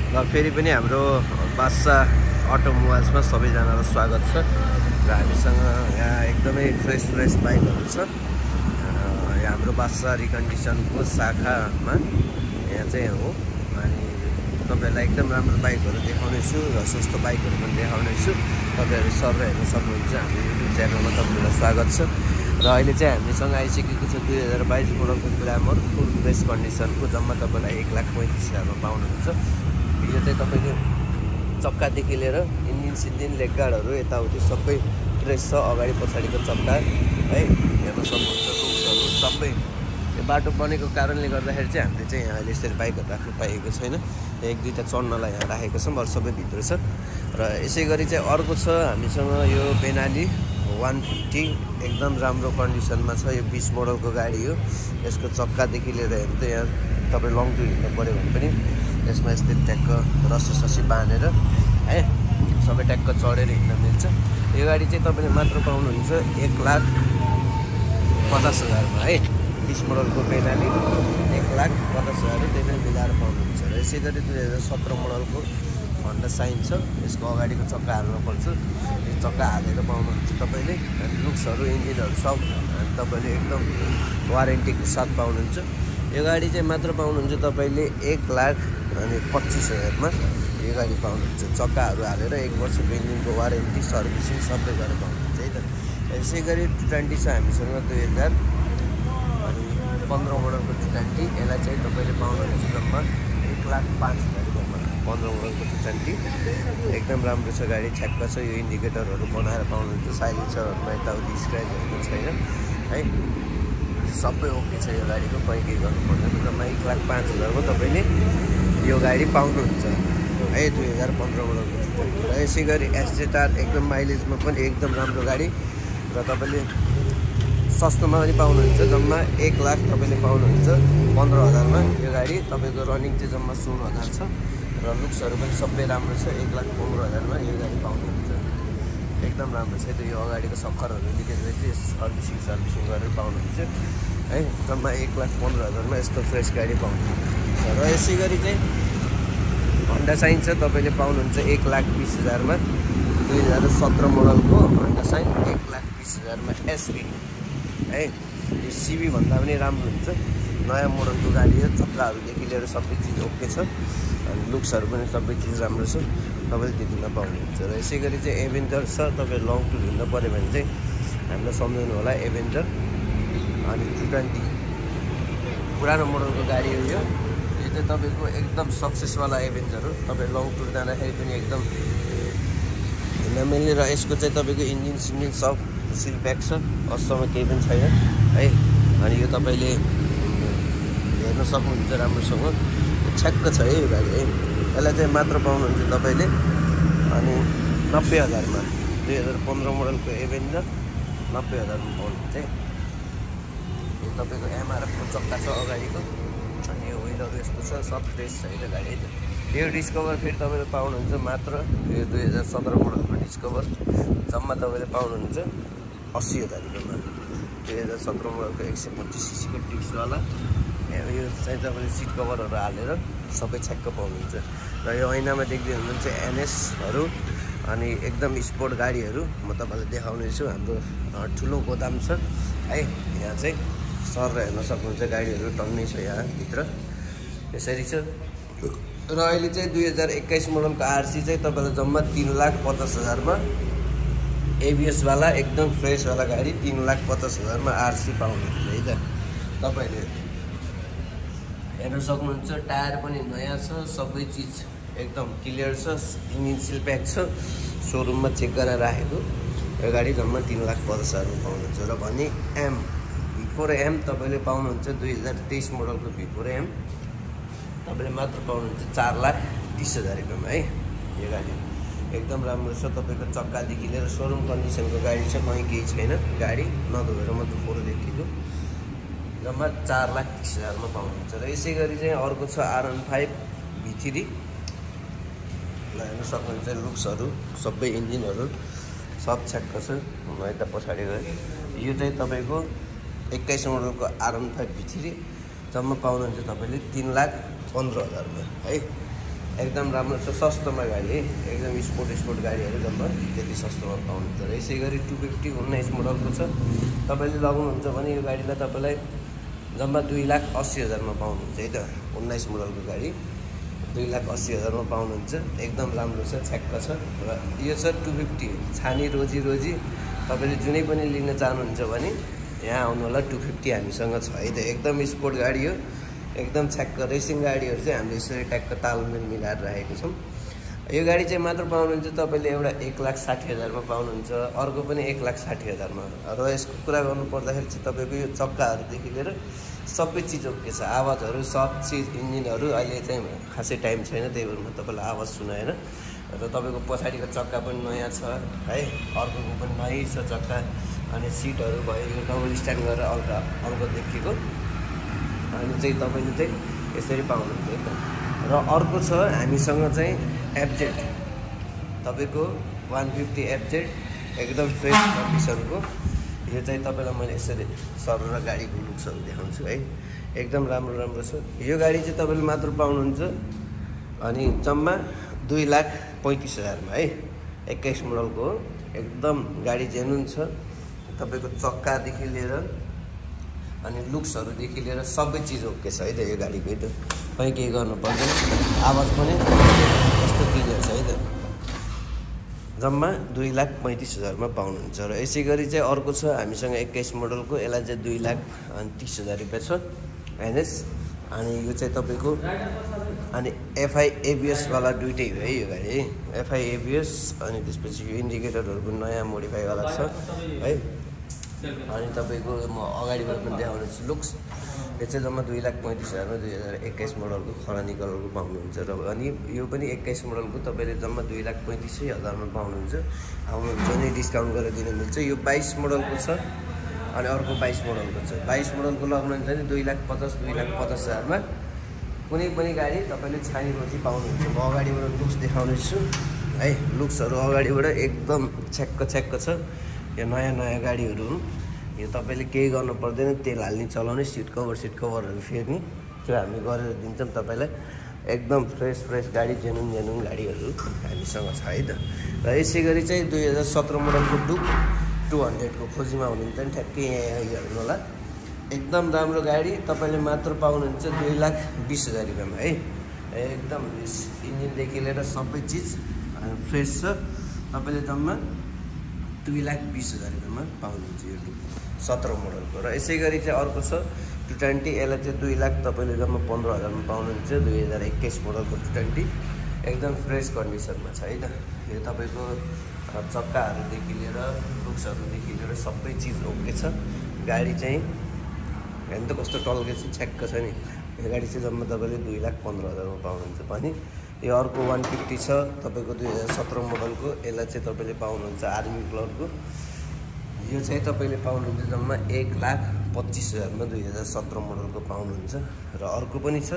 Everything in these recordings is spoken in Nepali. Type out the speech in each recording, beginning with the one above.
र फेरि पनि हाम्रो बादशाह अटोमोबाइल्समा सबैजनालाई स्वागत छ। र हामीसँग यहाँ एकदमै फ्रेस बाइकहरू छ। हाम्रो बादशाह रिकन्डिसनको शाखामा यहाँ चाहिँ हो। अनि तपाईँहरूलाई एकदम राम्रो बाइकहरू देखाउनेछु र सस्तो बाइकहरू पनि देखाउनेछु। तपाईँहरू सबै हेर्न सक्नुहुन्छ। हाम्रो युट्युब च्यानलमा तपाईँहरूलाई स्वागत छ। र अहिले चाहिँ हामीसँग आइसकेको छ 2022 मोडलको ग्ल्यामर फुल फ्रेस कन्डिसनको, जम्मा तपाईँलाई 1,35,000मा पाउनुहुन्छ। यो चाहिँ तपाईँको चक्कादेखि लिएर इन्जिन सिन्जिन लेगगार्डहरू यताउति सबै फ्रेस छ। अगाडि पछाडिको चक्का है हेर्न सक्नुहुन्छ। रुक्सहरू सबै यो बाटो बनेको कारणले गर्दाखेरि चाहिँ हामीले चाहिँ यहाँ अहिले यसरी बाइकहरू राख्नु पाइएको छैन। एक दुईवटा चढ्नलाई यहाँ राखेको छौँ, अरू सबै भित्र छ। र यसै गरी चाहिँ अर्को छ हामीसँग यो बेनाली 150 एकदम राम्रो कन्डिसनमा छ। यो 20 मोडलको गाडी हो। यसको चक्कादेखि लिएर हेर्नु त यहाँ तपाईँ लङ टुर हिँड्नु पऱ्यो भने पनि यसमा यस्तै ट्याक्क रस्सी बाँधेर है सबै ट्याक्क चढेर हिँड्न मिल्छ। यो गाडी चाहिँ तपाईँले मात्र पाउनुहुन्छ 1,50,000मा है। 20 मोडलको बेनाली 1,50,000 त्यही पनि मिलाएर पाउनुहुन्छ। र यसै गरी 2017 मोडलको होन्डा साइन छ। यसको अगाडिको चक्का हाल्नुपर्छ। यो चक्का हालेर पाउनुहुन्छ तपाईँले। अनि लुक्सहरू इन्जिनहरू सब तपाईँले एकदम वारेन्टीको साथ पाउनुहुन्छ। यो गाडी चाहिँ मात्र पाउनुहुन्छ तपाईँले 1,25,000मा यो गाडी पाउनुहुन्छ। चक्काहरू हालेर 1 वर्षको इन्जिनको वारेन्टी सर्भिसिङ सबै गरेर पाउनुहुन्छ है त। यसै गरी 220 छ हामीसँग 2015 मोडलको 220। यसलाई चाहिँ तपाईँले पाउनुहुन्छ जम्मा 1,05,000 15 मोडलको 220 एकदम राम्रो छ गाडी। ठ्याक्क छ। यो इन्डिकेटरहरू बनाएर पाउनुहुन्छ। साइलेन्सरहरूमा यताउति स्क्रैचहरू छैन है। सबै ओके छ यो गाडीको, कहीँ केही गर्नु पर्दैन। जम्मा 1,05,000को तपाईँले यो गाडी पाउनुहुन्छ है 2015 मोडलको 220। र यसै गरी SZR एकदम माइलेजमा पनि एकदम राम्रो गाडी र तपाईँले सस्तोमा पनि पाउनुहुन्छ। जम्मा 1,00,000 तपाईँले पाउनुहुन्छ 15,000मा यो गाडी। तपाईँको रनिङ चाहिँ जम्मा 16,000 छ र लुक्सहरू पनि सबै राम्रो छ। 1,15,000मा यो गाडी पाउनुहुन्छ। एकदम राम्रो छ। त्यो यो अगाडिको सक्खरहरू लिकेज चाहिँ सर्भिसिङ गरेर पाउनुहुन्छ है। जम्मा 1,15,000मा यस्तो फ्रेस गाडी पाउनुहुन्छ। र यसै गरी चाहिँ होन्डा साइन छ तपाईँले पाउनुहुन्छ 1,20,000मा 2017 मोडलको होन्डा साइन 1,20,000मा एसबी है। यो सिबी भन्दा पनि राम्रो हुन्छ। नयाँ मोडलको गाडी हो। चक्काहरूदेखि लिएर सबै चिज ओके छ। अनि लुक्सहरू पनि सबै चिज राम्रो छ। तपाईँले त्यतिमा पाउनुहुन्छ। र यसै गरी चाहिँ एभेन्जर छ। तपाईँ लङ टुर हिँड्नु पऱ्यो भने चाहिँ हामीलाई सम्झाउनु होला एभेन्जर। अनि 220 पुरानो मोडलको गाडी हो यो। यो चाहिँ तपाईँको एकदम सक्सेसवाला एभेन्जर हो। तपाईँ लङ टुर जाँदाखेरि पनि एकदम हिँड्न मिल्ने। र यसको चाहिँ तपाईँको इन्जिन सिन्जिन सब सिल प्याक छ। अझसम्म केही पनि छैन है। अनि यो तपाईँले हेर्न सक्नुहुन्छ राम्रोसँग। ठ्याक्क छ है यो गाडी है। यसलाई चाहिँ मात्र पाउनुहुन्छ तपाईँले अनि 90,000मा 2015 मोडलको एभेन्जर 90,000मा पाउनुहुन्छ है। यो तपाईँको MRF-को चक्का छ अगाडिको। अनि यो व्हिलहरू यस्तो छ। सब फ्रेस छ यो गाडी है त। यो डिस्कभर फेरि तपाईँले पाउनुहुन्छ मात्र यो 2017 मोडलको डिस्कभर जम्मा तपाईँले पाउनुहुन्छ 80,000 रुपियाँमा। 2017 मोडलको 125 सीसीको डिस्कवाला यो चाहिँ तपाईँले सिट कभरहरू हालेर सबै छ्याक्क पाउनुहुन्छ। र यो ऐनामा देख्दै हुनुहुन्छ NSहरू अनि एकदम स्पोर्ट गाडीहरू म तपाईँलाई देखाउनेछु। हाम्रो ठुलो गोदाम छ है। यहाँ चाहिँ सर हेर्न सक्नुहुन्छ। गाडीहरू टन्नै छ यहाँ भित्र यसरी छ। र अहिले चाहिँ 2021 मोडलको RC चाहिँ तपाईँलाई जम्मा 3,50,000मा ABS वाला एकदम फ्रेसवाला गाडी 3,50,000मा RC पाउनुहुन्छ है त। तपाईँले हेर्न सक्नुहुन्छ। टायर पनि नयाँ छ। सबै चिज एकदम क्लियर छ। इन्जिन सिल प्याक छ। सोरुममा चेक गरेर राखेको यो गाडी जम्मा 3,50,000मा पाउनुहुन्छ। र भने V4M तपाईँले पाउनुहुन्छ 2023 मोडलको V4M तपाईँले मात्र पाउनुहुन्छ 4,30,000 रुपियाँमा है। यो गाडी एकदम राम्रो छ। तपाईँको चक्कादेखि लिएर सोरुम कन्डिसनको गाडी छ। कहीँ केही छैन। गाडी नधोएर मात्र फोटो देखिएको जम्मा 4,30,000मा पाउनुहुन्छ। र यसै गरी चाहिँ अर्को छ R15 V3 हेर्न सक्नुहुन्छ। लुक्सहरू सबै इन्जिनहरू सब छ्याक्क छ। यता पछाडि गयो। यो चाहिँ तपाईँको 21 मोडलको R15 V3 जम्मा पाउनुहुन्छ तपाईँले 3,15,000मा है। एकदम राम्रो छ, सस्तोमा गाडी है, एकदम स्पोर्ट गाडीहरू जम्मा त्यति सस्तोमा पाउनुहुन्छ। र यसै गरी 250 19 मोडलको छ, तपाईँले लगाउनुहुन्छ भने यो गाडीलाई तपाईँलाई जम्मा 2,80,000मा पाउनुहुन्छ है त। 19 मोडलको गाडी 2,80,000मा पाउनुहुन्छ, एकदम राम्रो छ, छ्याक्क छ। र यो छ 250 छानी रोजी तपाईँले जुनै पनि लिन चाहनुहुन्छ भने यहाँ आउनु होला। 250 हामीसँग छ है त, एकदम स्पोर्ट गाडी हो, एकदम छ्याक्क। रेसिङ गाडीहरू चाहिँ हामीले यसरी ट्याक्क तालमेल मिलाएर राखेको छौँ। यो गाडी चाहिँ मात्र पाउनुहुन्छ तपाईँले एउटा 1,60,000मा पाउनुहुन्छ, अर्को पनि 1,60,000मा। र यसको कुरा गर्नु पर्दाखेरि चाहिँ तपाईँको यो चक्काहरूदेखि लिएर सबै चिज ओके छ, आवाजहरू सब चिज, इन्जिनहरू अहिले चाहिँ खासै टाइम छैन, त्यही भएर म तपाईँलाई आवाज सुनाएन। र तपाईँको पछाडिको चक्का पनि नयाँ छ है, अर्कोको पनि नयाँ छ चक्का। अनि सिटहरू भयो यो डबल स्ट्यान्ड गरेर अर्को देखिएको, अनि चाहिँ तपाईँले चाहिँ यसरी पाउनुहुन्छ है त। र अर्को छ हामीसँग चाहिँ एफजेड, तपाईँको 150 एफजेड एकदम फ्रेस कन्डिसनको। यो चाहिँ तपाईँलाई मैले यसरी सरर गाडीको लुक्सहरू देखाउँछु है, एकदम राम्रो छ। यो गाडी चाहिँ तपाईँले मात्र पाउनुहुन्छ अनि जम्मा 2,35,000मा है, 21 मोडलको हो, एकदम गाडी जेन्युन छ। तपाईँको चक्कादेखि लिएर अनि लुक्सहरूदेखि लिएर सबै चिज ओके छ है त यो गाडीको है त, कहीँ केही गर्नु पर्दैन। आवाज पनि कस्तो क्लियर छ है त। जम्मा 2,35,000मा पाउनुहुन्छ। र यसै गरी चाहिँ अर्को छ हामीसँग 21 मोडलको, यसलाई चाहिँ 2,30,000 रुपियाँ छ एनएस। अनि यो चाहिँ तपाईँको अनि FI ABS वाला दुइटै हो है यो गाडी है, FI ABS। अनि त्यसपछि यो इन्डिकेटरहरू पनि नयाँ मोडिफाईवाला छ है। अनि तपाईँको म अगाडिबाट पनि देखाउनेछु लुक्स। यो चाहिँ जम्मा 2,35,000मा 2021 मोडलको खरानी कलरको पाउनुहुन्छ। र अनि यो पनि 21 मोडलको तपाईँले जम्मा 2,35,000मा पाउनुहुन्छ। आउनुहुन्छ भने डिस्काउन्ट गरेर दिन मिल्छ। यो 22 मोडलको छ अनि अर्को 22 मोडलको छ। 22 मोडलको लगाउनुहुन्छ भने 2,50,000मा कुनै पनि गाडी तपाईँले छानी रोजी पाउनुहुन्छ। म अगाडिबाट लुक्स देखाउनेछु है, लुक्सहरू अगाडिबाट एकदम छ्याक्क छ। यो नयाँ गाडीहरू हुन्, यो तपाईँले केही गर्नु पर्दैन, तेल हाल्ने चलाउने, सिट कभरहरू फेर्ने, त्यो हामी गरेर दिन्छौँ तपाईँलाई। एकदम फ्रेस गाडी, जेन्युन गाडीहरू हामीसँग छ है त। र यसै गरी चाहिँ 2017 मोडलको डुक 200को खोजीमा हुनुहुन्छ भने ठ्याक्कै यहाँ हेर्नु होला, एकदम राम्रो गाडी तपाईँले मात्र पाउनुहुन्छ 2,20,000 रुपियाँमा है। एकदम इन्जिनदेखि लिएर सबै चिज फ्रेस छ, तपाईँले जम्मा 2,20,000 रुपियाँमा पाउनुहुन्छ यो 17 मोडलको। र यसै गरी चाहिँ अर्को छ 220, यसलाई चाहिँ 2,00,000 तपाईँले जम्मा 15,000मा पाउनुहुन्छ। 2021 मोडलको 220 एकदम फ्रेस कन्डिसनमा छ है त। यो तपाईँको चक्काहरूदेखि लिएर लुक्सहरूदेखि लिएर सबै चिज ओके छ। गाडी चाहिँ हेर्नु त कस्तो टल्के छ, छ्याक्क छ नि। यो गाडी चाहिँ जम्मा तपाईँले 2,15,000मा पाउनुहुन्छ। पनि यो अर्को 150 छ तपाईँको 2017 मोडलको, यसलाई चाहिँ तपाईँले पाउनुहुन्छ आर्मी कलरको। यो चाहिँ तपाईँले पाउनुहुन्छ जम्मा 1,25,000मा 2017 मोडलको पाउनुहुन्छ। र अर्को पनि छ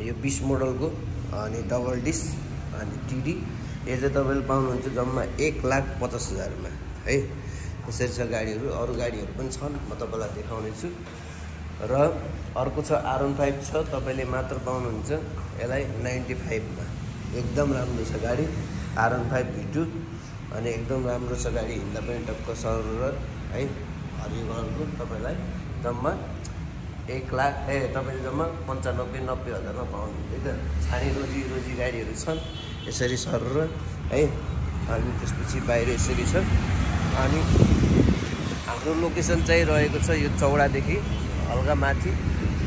यो 20 मोडलको अनि डबल डिस अनि TD, यो चाहिँ तपाईँले पाउनुहुन्छ जम्मा 1,50,000मा है। यसरी छ गाडीहरू, अरू गाडीहरू पनि छन्, म तपाईँलाई देखाउनेछु। र अर्को छ R15 छ, तपाईँले मात्र पाउनुहुन्छ यसलाई 95मा, एकदम राम्रो छ गाडी R15 V2 अनि एकदम राम्रो छ गाडी, हिँड्दा पनि टक्क सरर है। हरियो कलरको तपाईँलाई जम्मा 1,00,000 तपाईँले जम्मा 95-90,000मा पाउनुहुन्छ है त। छानी रोजी गाडीहरू छन् यसरी सरर है। अनि त्यसपछि बाहिर यसरी छ। अनि हाम्रो लोकेसन चाहिँ रहेको छ यो चौडादेखि हल्का माथि,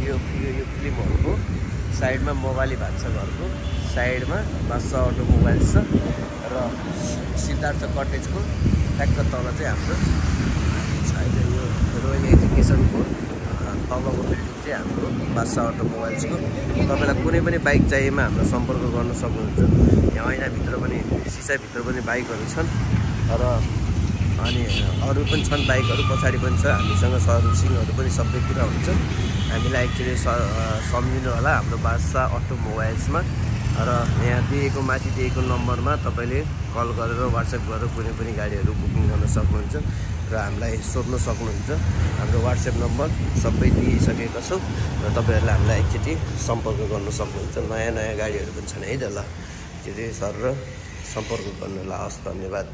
यो फिल्म हलको साइडमा मोबाइली भान्सा घरको साइडमा बादशाह अटोमोबाइल्स छ। र सिद्धार्थ कटेजको ट्याक्क तल चाहिँ हाम्रो साइड यो रोयल एजुकेसनको तलको बिल्डिङ चाहिँ हाम्रो बादशाह अटोमोबाइल्सको। तपाईँलाई कुनै पनि बाइक चाहिएमा हाम्रो सम्पर्क गर्न सक्नुहुन्छ। यहाँ ऐनाभित्र पनि सिसाभित्र पनि बाइकहरू छन् र अनि अरू पनि छन् बाइकहरू, पछाडि पनि छ। हामीसँग सर्भिसिङहरू पनि सबै कुरा हुन्छ। हामीलाई एक्चुअली सम्झिनु होला हाम्रो बादशाह अटोमोबाइल्समा। र यहाँ माथि दिएको नम्बरमा तपाईँले कल गरेर वाट्सएप गरेर कुनै पनि गाडीहरू बुकिङ गर्न सक्नुहुन्छ। र र हामीलाई सोध्न सक्नुहुन्छ। हाम्रो WhatsApp नम्बर सबै दिइसकेका छौँ र तपाईँहरूले हामीलाई एकचोटि सम्पर्क गर्न सक्नुहुन्छ। नयाँ गाडीहरू पनि छन् है त ल, त्यो सर र सम्पर्क गर्नु ल। हस्, धन्यवाद।